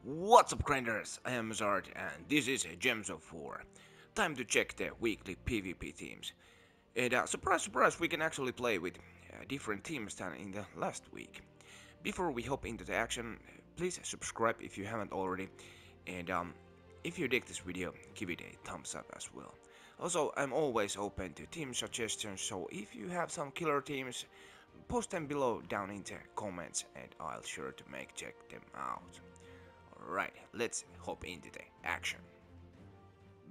What's up, grinders? I am Maraji and this is Gems of War. Time to check the weekly PvP teams. And surprise, surprise, we can actually play with different teams than in the last week. Before we hop into the action, please subscribe if you haven't already. And if you dig this video, give it a thumbs up as well. Also, I'm always open to team suggestions, so if you have some killer teams, post them below down in the comments and I'll sure to check them out. Alright, let's hop into the action.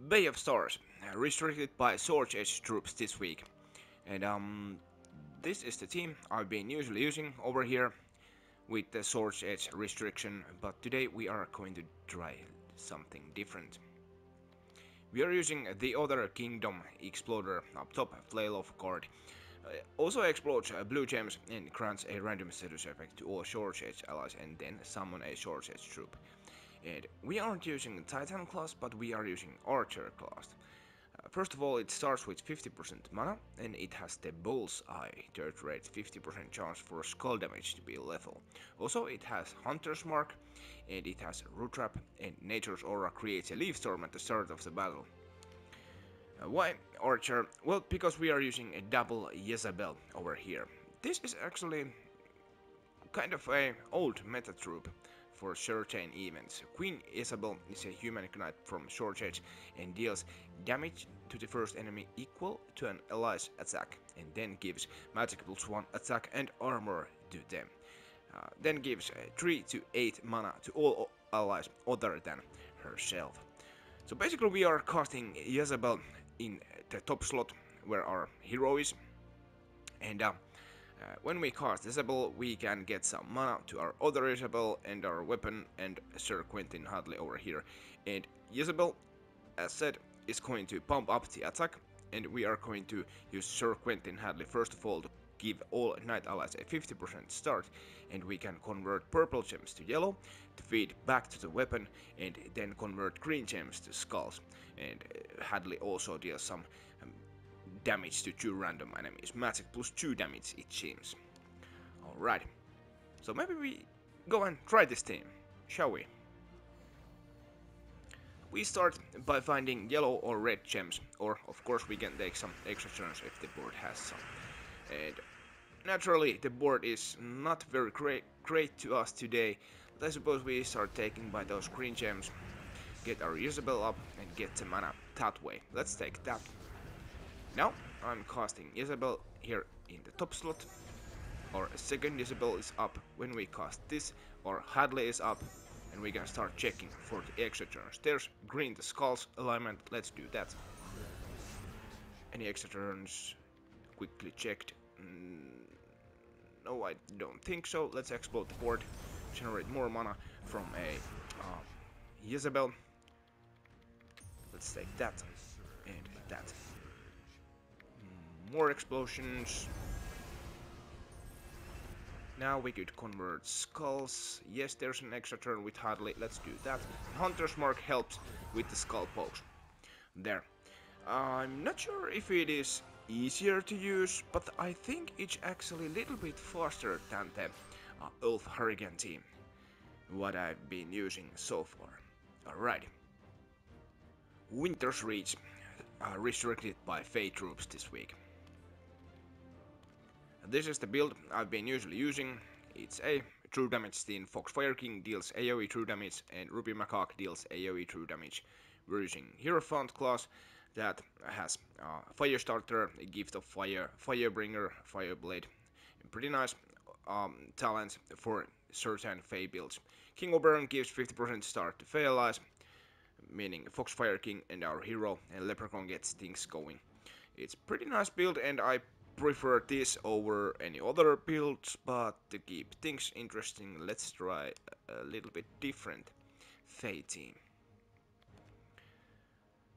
Bay of Stars, restricted by Sword Edge troops this week. And this is the team I've been usually using over here with the Sword Edge restriction, but today we are going to try something different. We are using the other Kingdom Exploder up top, Flail of Guard. Also explodes blue gems and grants a random status effect to all Sword Edge allies and then summon a Sword Edge troop. And we aren't using Titan class, but we are using Archer class. First of all, it starts with 50% mana, and it has the Bull's Eye, third rate 50% chance for skull damage to be lethal. Also, it has Hunter's Mark, and it has Root Trap, and Nature's Aura creates a Leaf Storm at the start of the battle. Why Archer? Well, because we are using a double Jezebel over here. This is actually kind of a old meta troop for certain events. Queen Isabel is a human knight from Sword Edge and deals damage to the first enemy equal to an ally's attack, and then gives magic +1 attack and armor to them. Then gives 3 to 8 mana to all allies other than herself. So basically we are casting Jezebel in the top slot where our hero is, and when we cast Isabel, we can get some mana to our other Isabel and our weapon and Sir Quentin Hadley over here. And Isabel, as said, is going to pump up the attack, and we are going to use Sir Quentin Hadley first of all to give all knight allies a 50% start, and we can convert purple gems to yellow to feed back to the weapon, and then convert green gems to skulls. And Hadley also deals some damage to 2 random enemies, magic +2 damage it seems. Alright, so maybe we go and try this team, shall we? We start by finding yellow or red gems, or of course we can take some extra turns if the board has some. And naturally the board is not very great to us today, but I suppose we start taking by those green gems, get our Isabel up and get the mana that way. Let's take that. Now I'm casting Isabel here in the top slot. Our second Isabel is up when we cast this, or Hadley is up, and we can start checking for the extra turns. There's green the skulls alignment, let's do that. Any extra turns? Quickly checked. No, I don't think so. Let's explode the board, generate more mana from a Isabel. Let's take that and that. More explosions. Now we could convert skulls. Yes, there's an extra turn with Hadley. Let's do that. Hunter's Mark helps with the skull pokes. There. I'm not sure if it is easier to use, but I think it's actually a little bit faster than the Ulf Hurricane team, what I've been using so far. Alright. Winter's Reach, restricted by Fey troops this week. This is the build I've been usually using. It's a true damage steam. Foxfire King deals AoE true damage and Ruby Macaque deals AoE true damage. We're using Hierophant class that has Firestarter, a Gift of Fire, Firebringer, Fireblade. Pretty nice talents for certain Fey builds. King Oberon gives 50% start to Fey allies, meaning Foxfire King and our hero, and Leprechaun gets things going. It's pretty nice build, and I prefer this over any other builds, but to keep things interesting, let's try a little bit different Fey team.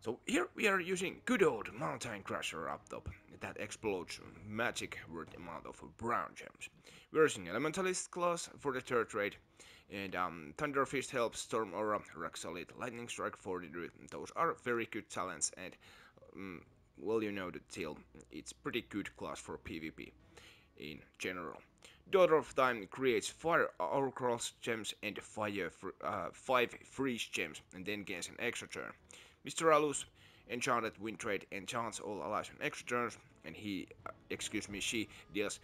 So here we are using good old Mountain Crusher up top that explodes magic worth amount of brown gems. We're using Elementalist class for the third rate, and Thunder Fist helps, Storm Aura, Rock Solid, Lightning Strike 43. Those are very good talents, and well, you know the deal. It's pretty good class for PvP in general. Daughter of Time creates 5 hourglass gems and 5 freeze gems, and then gains an extra turn. Mr. Alus Enchanted Wind Trade enchants all allies on extra turns, and she deals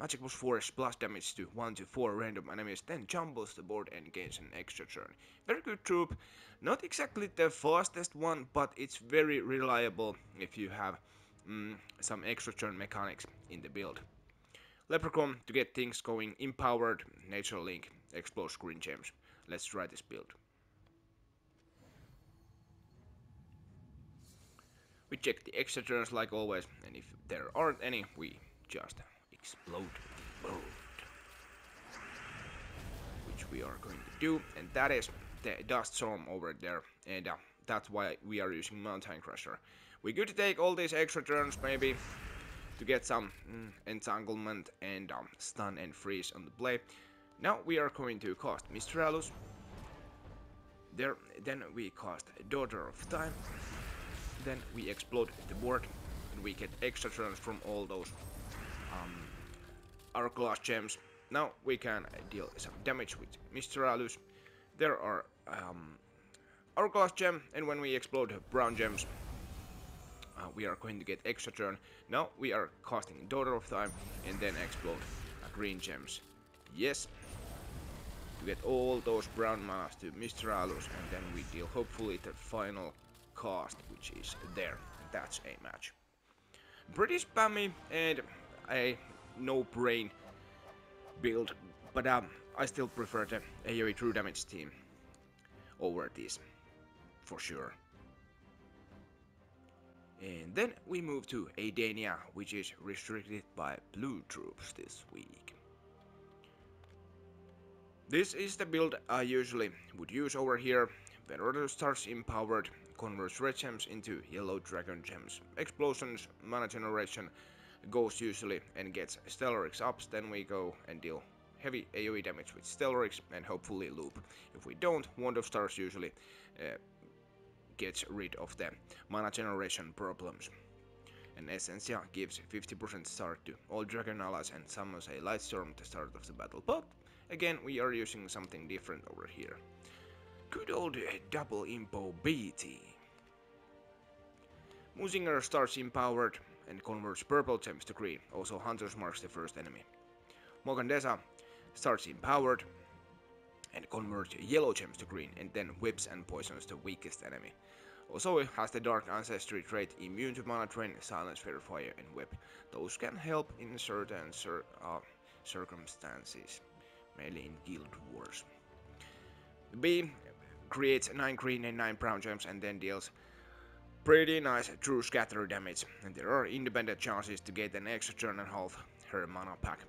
magic plus 4 splash damage to 1 to 4 random enemies, then jumbles the board and gains an extra turn. Very good troop, not exactly the fastest one, but it's very reliable if you have some extra turn mechanics in the build. Leprechaun to get things going, empowered, Nature Link, explodes green gems. Let's try this build. We check the extra turns like always, and if there aren't any, we just explode the board. Which we are going to do, and that is the Dust Storm over there, and that's why we are using Mountain Crusher. We could take all these extra turns maybe to get some entanglement and stun and freeze on the play. Now we are going to cast Mistralus. Then we cast Daughter of Time. Then we explode the board and we get extra turns from all those hourglass gems. Now we can deal some damage with Mistralus. There are hourglass gem, and when we explode brown gems, we are going to get extra turn. Now we are casting Daughter of Time and then explode green gems. Yes, to get all those brown manas to Mistralus, and then we deal hopefully the final cast, which is there. That's a match. Pretty spammy and a no-brain build, but I still prefer the AoE true damage team over this, for sure. And then we move to Aidania, which is restricted by blue troops this week. This is the build I usually would use over here. When Order starts empowered, converts red gems into yellow dragon gems. Explosions, mana generation goes usually and gets Stellarix ups, then we go and deal heavy AoE damage with Stellarix and hopefully loop. If we don't, Wand of Stars usually gets rid of the mana generation problems. And Essentia gives 50% start to all dragon allies and summons a light storm at the start of the battle, but again we are using something different over here. Good old double impo BT. Musinger starts empowered and converts purple gems to green, also Hunters marks the first enemy. Mogandesa starts empowered and converts yellow gems to green, and then whips and poisons the weakest enemy. Also it has the Dark Ancestry trait, immune to mana drain, silence, fair fire and whip. Those can help in certain circumstances, mainly in guild wars. B creates 9 green and 9 brown gems and then deals pretty nice true scatter damage, and there are independent chances to get an extra turn and half her mana pack.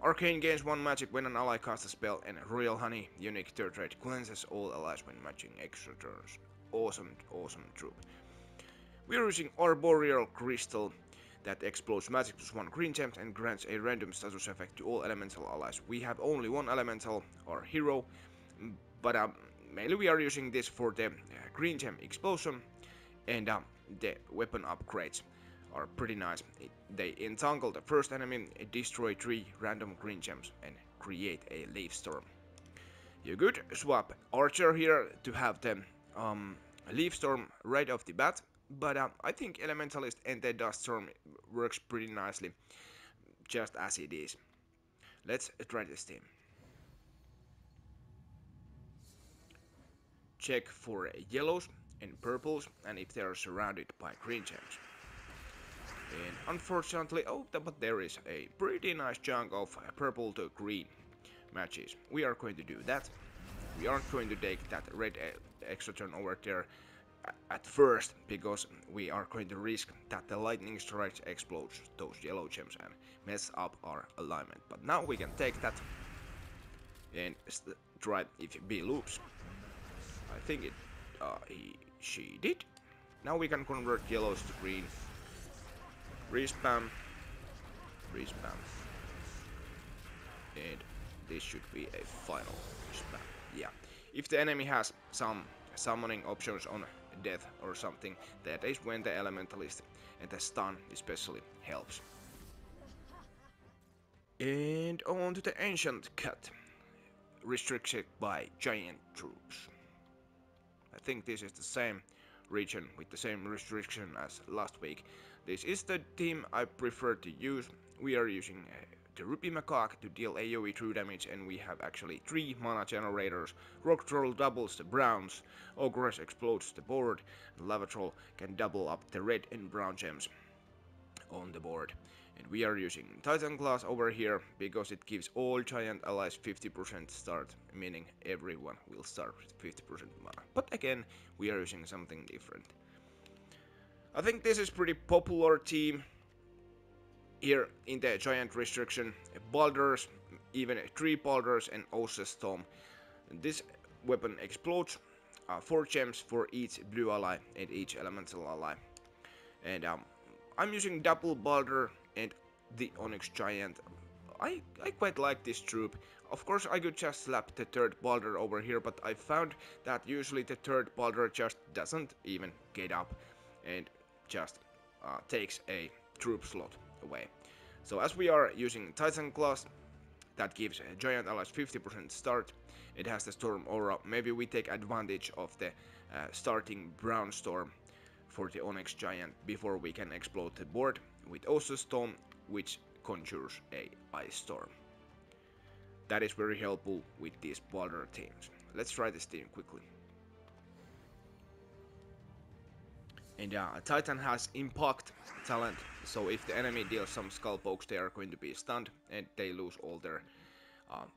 Arcane gains 1 magic when an ally casts a spell, and Royal Honey, unique third trait, cleanses all allies when matching extra turns. Awesome troop. We are using Arboreal Crystal that explodes magic plus 1 green gems and grants a random status effect to all elemental allies. We have only 1 elemental, our hero, but mainly we are using this for the green gem explosion, and the weapon upgrades are pretty nice. They entangle the first enemy, destroy 3 random green gems and create a leaf storm. You could swap Archer here to have the leaf storm right off the bat, but I think Elementalist and the Dust Storm works pretty nicely just as it is. Let's try this team. Check for yellows and purples, and if they are surrounded by green gems. And unfortunately, but there is a pretty nice chunk of purple to green matches. We are going to do that. We aren't going to take that red extra turn over there at first, because we are going to risk that the lightning strike explodes those yellow gems and mess up our alignment. But now we can take that and try if B loops. I think she did. Now we can convert yellows to green. Respam. And this should be a final spam. Yeah. If the enemy has some summoning options on death or something, that is when the Elementalist and the stun especially helps. And on to the ancient Khet, restricted by giant troops. I think this is the same region with the same restriction as last week. This is the team I prefer to use. We are using the Rupee Macaque to deal AoE true damage, and we have actually 3 mana generators. Rock Troll doubles the browns, Ogress explodes the board, and Lava Troll can double up the red and brown gems on the board. And we are using Titan class over here because it gives all giant allies 50% start, meaning everyone will start with 50% mana. But again, we are using something different. I think this is pretty popular team here in the giant restriction. Boulders, even 3 boulders and Ocean Storm. This weapon explodes 4 gems for each blue ally and each elemental ally. And I'm using double boulder and the Onyx Giant. I quite like this troop. Of course I could just slap the third boulder over here, but I found that usually the third boulder just doesn't even get up and just takes a troop slot away. So as we are using Titan class, that gives giant allies 50% start. It has the Storm Aura. Maybe we take advantage of the starting Brown Storm for the Onyx Giant before we can explode the board with Ocean Storm, which conjures a Ice Storm. That is very helpful with these boulder teams. Let's try this team quickly. And Titan has Impact talent, so if the enemy deals some skull pokes, they are going to be stunned and they lose all their...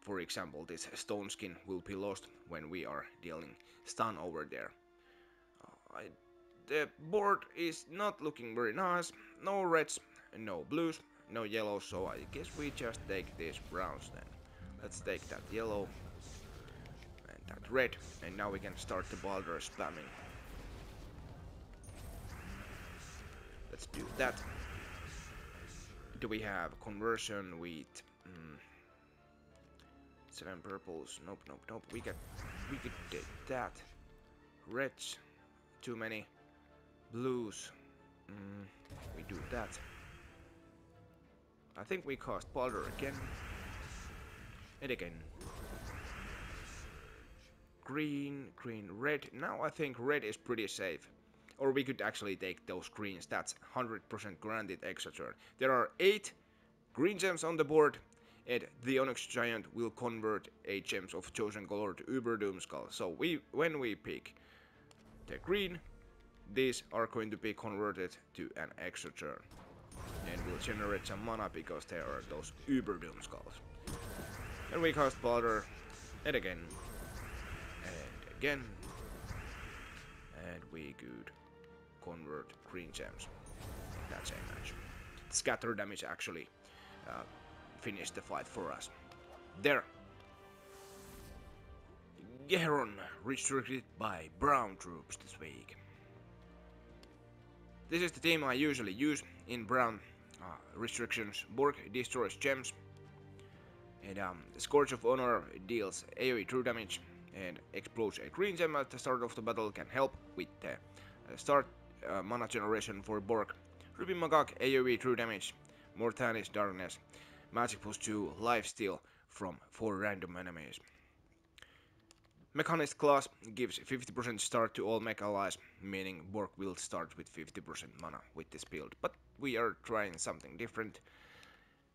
for example, this stone skin will be lost when we are dealing stun over there. The board is not looking very nice. No reds, no blues, no yellows, so I guess we just take these browns then. Let's take that yellow and that red, and now we can start the boulder spamming. Let's do that. Do we have conversion with 7 purples? Nope, nope, nope. We could take that. Reds, too many. Blues, we do that. I think we cast Boulder again. And again. Green, green, red. Now I think red is pretty safe. Or we could actually take those greens. That's 100% granted extra turn. There are 8 green gems on the board. And the Onyx Giant will convert 8 gems of chosen color to Uber Doomskull. So when we pick the green, these are going to be converted to an extra turn. And will generate some mana because there are those Uber Doomskulls. And we cast Boulder. And again. And again. And we could convert green gems. That's a match. Scatter damage actually finished the fight for us. There. Geheron restricted by brown troops this week. This is the team I usually use in brown restrictions. Borg destroys gems. And Scourge of Honor deals AoE true damage and explodes a green gem at the start of the battle, can help with the start mana generation for Borg. Rupee Macaque AoE true damage, Mortanis Darkness, Magic +2, Lifesteal from 4 random enemies. Mechanist class gives 50% start to all mech allies, meaning Borg will start with 50% mana with this build, but we are trying something different.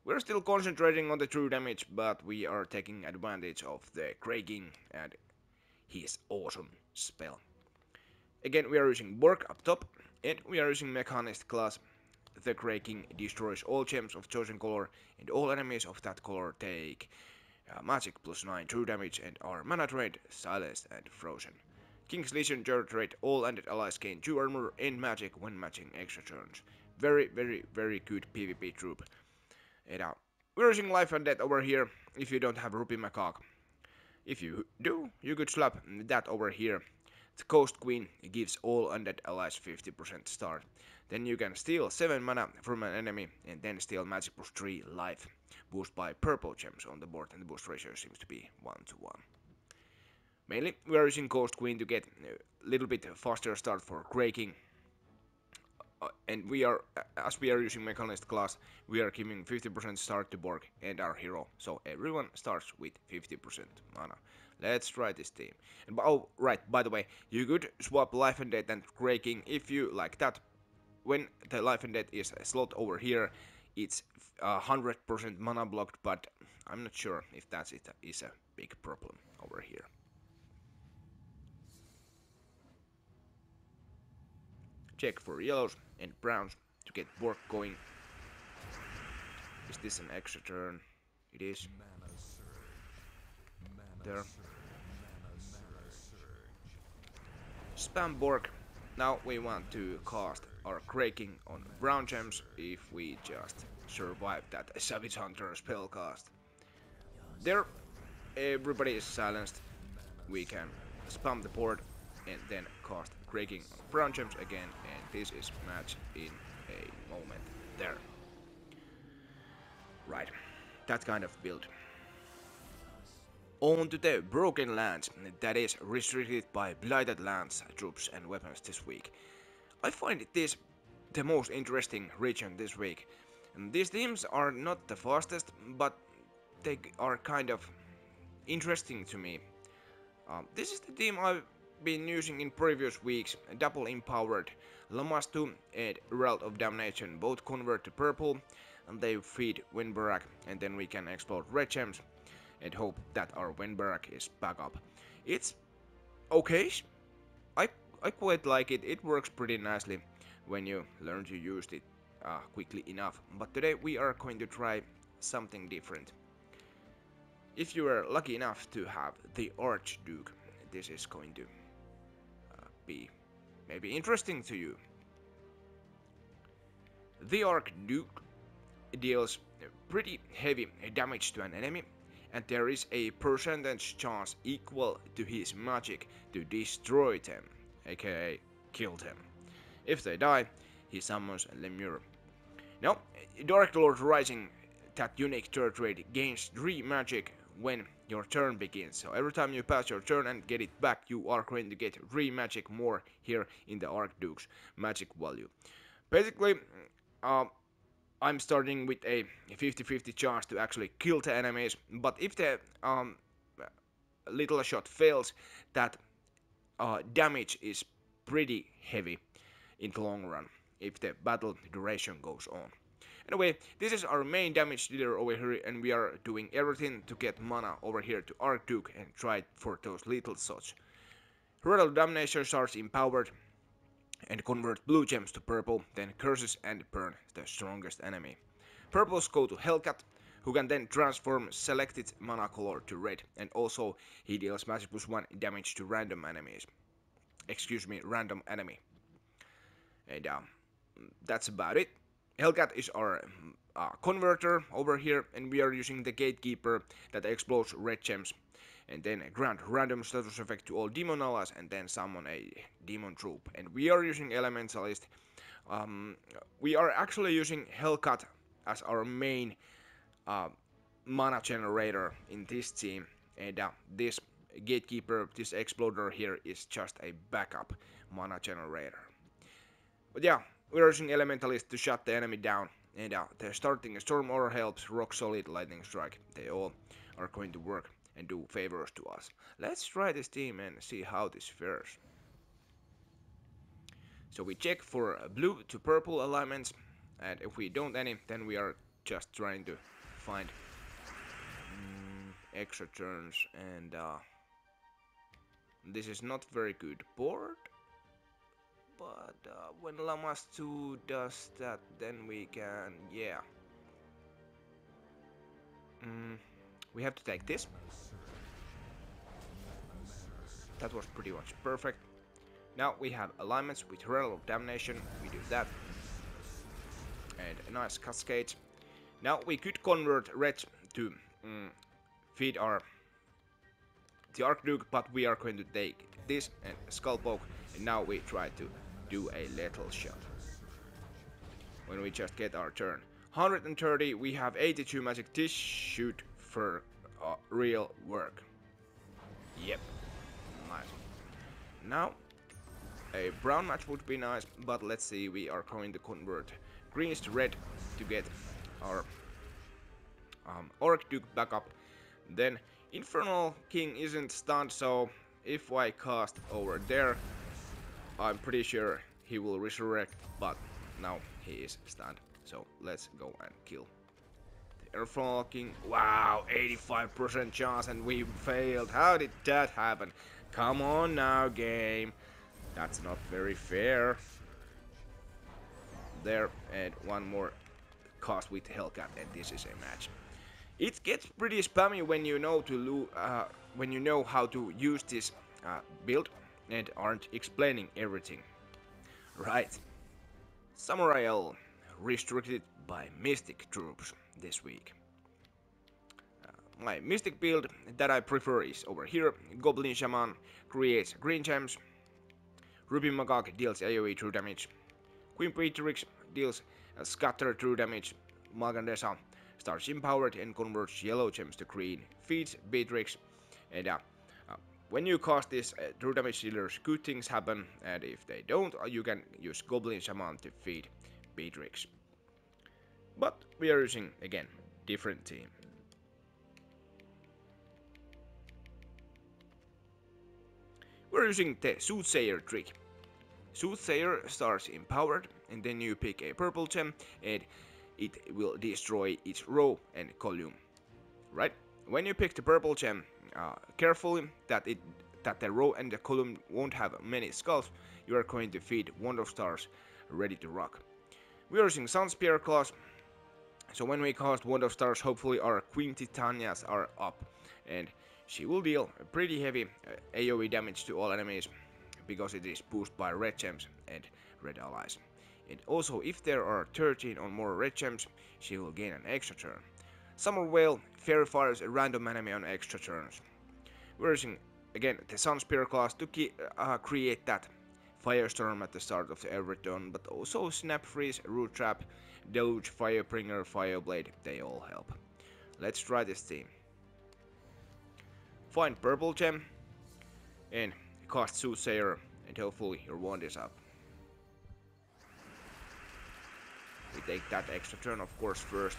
We're still concentrating on the true damage, but we are taking advantage of the Grey King and his awesome spell. Again, we are using Borg up top, and we are using Mechanist class. The Grey King destroys all gems of chosen color, and all enemies of that color take Magic +9 true damage and are mana drained, silenced, and frozen. King's Legion generate all ended allies gain 2 armor and magic when matching extra turns. Very, very, very good PvP troop. And we're using life and death over here if you don't have Rupee Macaque. If you do, you could slap that over here. The Ghost Queen gives all undead allies 50% start. Then you can steal 7 mana from an enemy and then steal magic +3 life. Boost by purple gems on the board, and the boost ratio seems to be 1:1. Mainly we are using Ghost Queen to get a little bit faster start for Grey King. and we are, as we are using Mechanist class, we are giving 50% start to Borg and our hero, so everyone starts with 50% mana. Let's try this team. And oh, right, by the way, you could swap life and death and Kraking if you like that. When the life and death is a slot over here, it's 100% mana blocked, but I'm not sure if that is a big problem over here. Check for yellows and browns to get work going. Is this an extra turn? It is. There. Spam Borg. Now we want to cast our Kraking on brown gems if we just survive that Savage Hunter spellcast. There, everybody is silenced. We can spam the board and then cast Kraking on brown gems again, and this is match in a moment there. Right, that kind of build. On to the Broken Lands, that is restricted by Blighted lands, troops and weapons this week. I find this the most interesting region this week. And these teams are not the fastest, but they are kind of interesting to me. This is the team I've been using in previous weeks, double empowered. Llamas 2 and Herald of Damnation both convert to purple, and they feed Windbarrack, and then we can explode red gems and hope that our Windbarrack is back up. It's okay. I quite like it. It works pretty nicely when you learn to use it quickly enough. But today we are going to try something different. If you are lucky enough to have the Archduke, this is going to be maybe interesting to you. The Archduke deals pretty heavy damage to an enemy, and there is a percentage chance equal to his magic to destroy them, aka kill them. If they die, he summons a Lemur. Now, Dark Lord Rising, that unique third rate, gains 3 magic when your turn begins. So every time you pass your turn and get it back, you are going to get 3 magic more here in the Archduke's magic value. Basically, I'm starting with a 50-50 chance to actually kill the enemies, but if the little shot fails, that damage is pretty heavy in the long run if the battle duration goes on. Anyway, this is our main damage dealer over here, and we are doing everything to get mana over here to Archduke and try for those little shots. Herald of Damnation starts empowered and convert blue gems to purple, then curses and burn the strongest enemy. Purples go to Hellcat, who can then transform selected mana color to red, and also he deals magic +1 damage to random enemies. Random enemy. And that's about it. Hellcat is our converter over here, and we are using the Gatekeeper that explodes red gems, and then grant random status effect to all demon allies, and then summon a demon troop. And we are using Elementalist. We are actually using Hellcat as our main mana generator in this team, and this Gatekeeper, this Exploder here, is just a backup mana generator. But yeah, we are using Elementalist to shut the enemy down, and the starting Storm Aura helps, Rock Solid, Lightning Strike, they all are going to work and do favors to us. Let's try this team and see how this fares. So we check for blue to purple alignments, and if we don't any, then we are just trying to find extra turns, and this is not very good board. But when Llamas 2 does that, then we can, yeah. We have to take this. That was pretty much perfect. Now we have alignments with Herald of Damnation. We do that. And a nice cascade. Now we could convert red to feed the Archduke, but we are going to take this and Skull Poke, and now we try to do a lethal shot. When we just get our turn. 130, we have 82 magic. This should for real work. Yep. Nice. Now A brown match would be nice, but let's see, we are going to convert greens to red to get our Orc Duke back up. Then Infernal King isn't stunned, so if I cast over there, I'm pretty sure he will resurrect, but now he is stunned. So let's go and kill the Infernal King. Wow, 85% chance and we failed. How did that happen? Come on now, game. That's not very fair. There, and one more cast with Hellcat, and this is a match. It gets pretty spammy when you know how to use this build and aren't explaining everything. Right. Samurai L restricted by Mystic troops this week. My Mystic build that I prefer is over here. Goblin Shaman creates green gems. Ruby Magog deals AoE true damage. Queen Beatrix deals scatter true damage. Malgandesa starts empowered and converts yellow gems to green. Feeds Beatrix, and when you cast this true damage dealers, good things happen, and if they don't, you can use Goblin Shaman to feed Beatrix. But we are using, again, different team. We're using the Soothsayer trick. Soothsayer starts empowered, and then you pick a purple gem, and it will destroy its row and column. Right? When you pick the purple gem, carefully that the row and the column won't have many skulls. You are going to feed Wand of Stars ready to rock. We are using Sun Spear class, so when we cast Wand of Stars, hopefully our Queen Titanias are up, and she will deal pretty heavy AoE damage to all enemies, because it is boosted by red gems and red allies. And also, if there are 13 or more red gems, she will gain an extra turn. Summer Whale Fairy fires a random enemy on extra turns. We're using, again, the Sun Spear class to create that Firestorm at the start of every turn, but also Snap Freeze, Root Trap, Deluge, Firebringer, Fireblade, they all help. Let's try this team. Find purple gem and cast Soothsayer, and hopefully your wand is up. We take that extra turn, of course, first.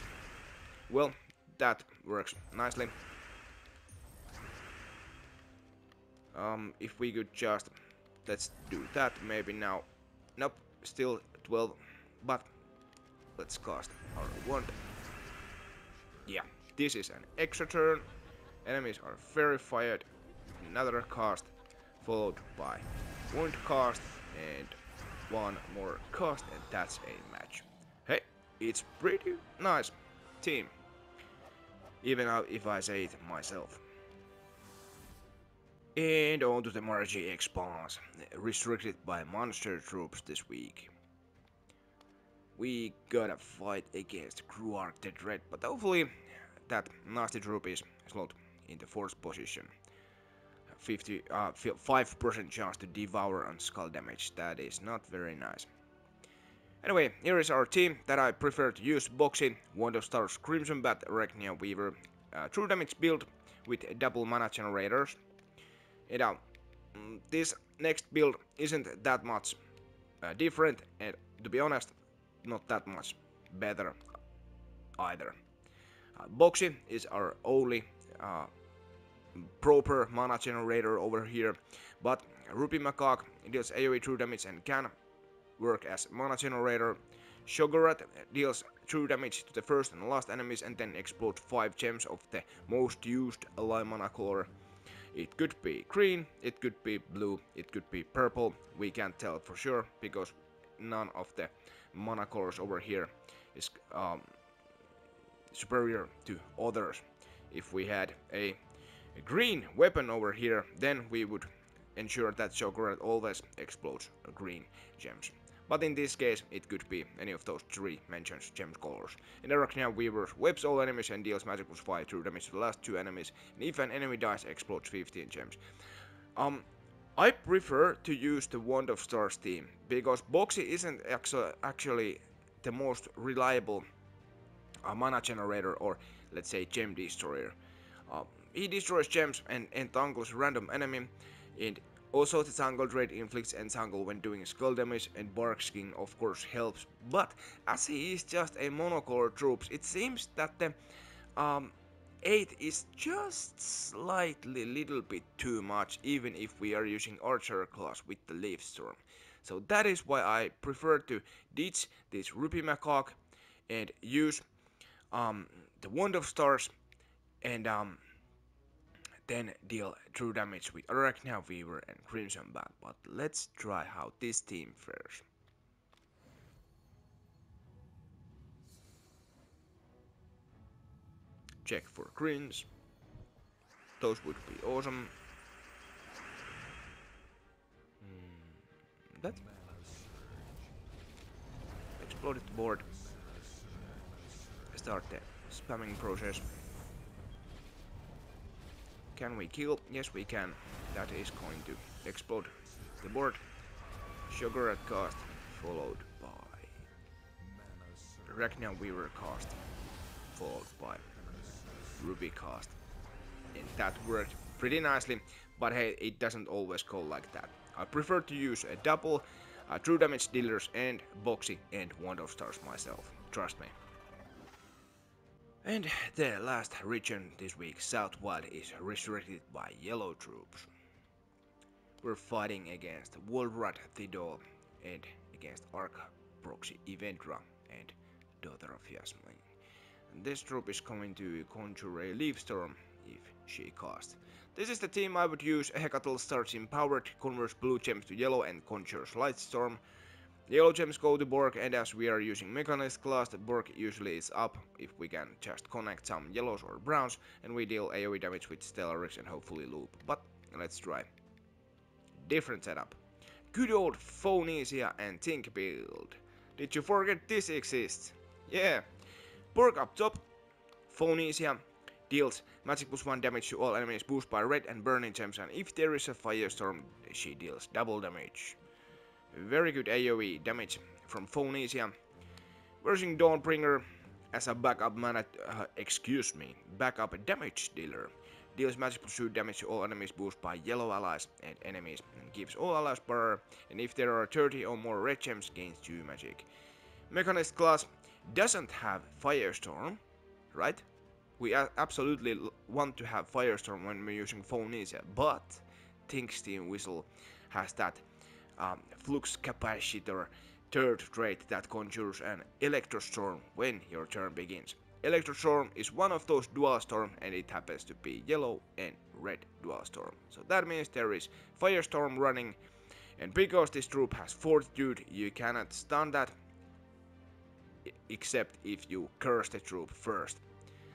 Well, that works nicely. If we could just... let's do that maybe now. Nope, still 12, but let's cast our wand. Yeah, this is an extra turn. Enemies are very fired. Another cast, followed by wand cast, and one more cast, and that's a match. Hey, it's pretty nice team, even if I say it myself. And on to the Maraji Expanse, restricted by monster troops this week. We gotta fight against Kruark the Dread, but hopefully that nasty troop is slowed into 4th position. 5% chance to devour on skull damage, that is not very nice. Anyway, here is our team that I prefer to use. Boxy, Wand of Stars, Crimson Bat, Arachnia Weaver, true damage build with double mana generators. And this next build isn't that much different, and to be honest, not that much better either. Boxy is our only proper mana generator over here, but Ruby Macaque deals AoE true damage and can work as mana generator. Shogorat deals true damage to the first and last enemies and then explodes 5 gems of the most used ally mana color. It could be green, it could be blue, it could be purple, we can't tell for sure because none of the mana colors over here is superior to others. If we had a green weapon over here, then we would ensure that Shogorat always explodes green gems. But in this case, it could be any of those 3 mentioned gem colors. And Arachnia Weaver webs all enemies and deals magic plus 5 true damage to the last 2 enemies, and if an enemy dies, explodes 15 gems. I prefer to use the Wand of Stars team, because Boxy isn't actually the most reliable mana generator, or let's say gem destroyer. He destroys gems and entangles random enemy, and Also, the Tangle Trade inflicts Entangle when doing skull damage, and Bark Skin of course helps, but as he is just a monocolor troops, it seems that the 8 is just slightly little bit too much, even if we are using Archer class with the Leaf Storm. So that is why I prefer to ditch this Rupee Macaque and use the Wand of Stars and then deal true damage with Arachnia Weaver and Crimson Bat. But let's try how this team fares. Check for greens. Those would be awesome. That exploded the board. Start the spamming process. Can we kill? Yes, we can. That is going to explode the board. Sugar at cast, followed by Arachnia Weaver cast, followed by Ruby cast. And that worked pretty nicely, but hey, it doesn't always go like that. I prefer to use a double true damage dealers and Boxy and Wand of Stars myself, trust me. And the last region this week, Southwild, is resurrected by yellow troops. We're fighting against Wolfrat Thidol and against Arc Proxy Evendra and Daughter of Yasmin. And this troop is going to conjure a Leaf Storm if she casts. This is the team I would use. Hecatel starts empowered, converts blue gems to yellow and conjures Light Storm. Yellow gems go to Borg, and as we are using Mechanist class, the Borg usually is up if we can just connect some yellows or browns, and we deal AoE damage with Stellaris and hopefully loop. But let's try. Different setup. Good old Phonesia and Tink build. Did you forget this exists? Yeah. Borg up top. Phonesia deals magic +1 damage to all enemies boosted by red and burning gems, and if there is a firestorm, she deals double damage. Very good AoE damage from Phonesia. Versing Dawnbringer as a backup backup damage dealer. Deals magic +2 damage to all enemies boosted by yellow allies and enemies, and gives all allies power, and if there are 30 or more red gems, gains 2 magic. Mechanist class doesn't have Firestorm, right? We absolutely want to have Firestorm when we're using Phonesia, but Think Steam Whistle has that Flux Capacitor third trait that conjures an Electrostorm when your turn begins. Electrostorm is one of those dual storm, and it happens to be yellow and red dual storm. So that means there is Firestorm running, and because this troop has Fortitude, you cannot stun that except if you curse the troop first.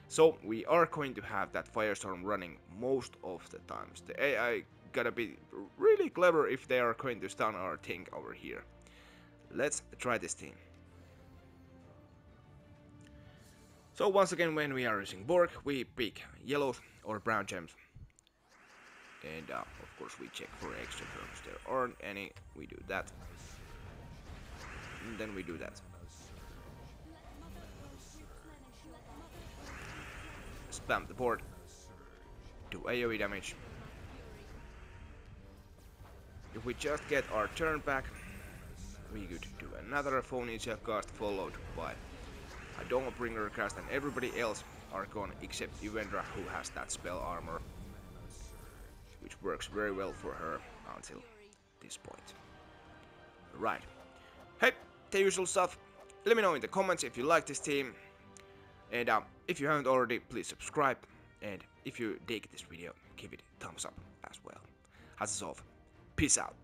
So we are going to have that Firestorm running most of the times. The AI gotta be really clever if they are going to stun our thing over here. Let's try this team. So once again, when we are using Borg, we pick yellows or brown gems. And of course we check for extra turns. There aren't any, we do that. And then we do that. Spam the board. Do AoE damage. If we just get our turn back, we could do another Phonesia cast followed by a Dawnbringer cast, and everybody else are gone except Evendra, who has that spell armor, which works very well for her until this point. Right. Hey, the usual stuff. Let me know in the comments if you like this team, and if you haven't already, please subscribe, and if you dig this video, give it a thumbs up as well. Hats off. Peace out.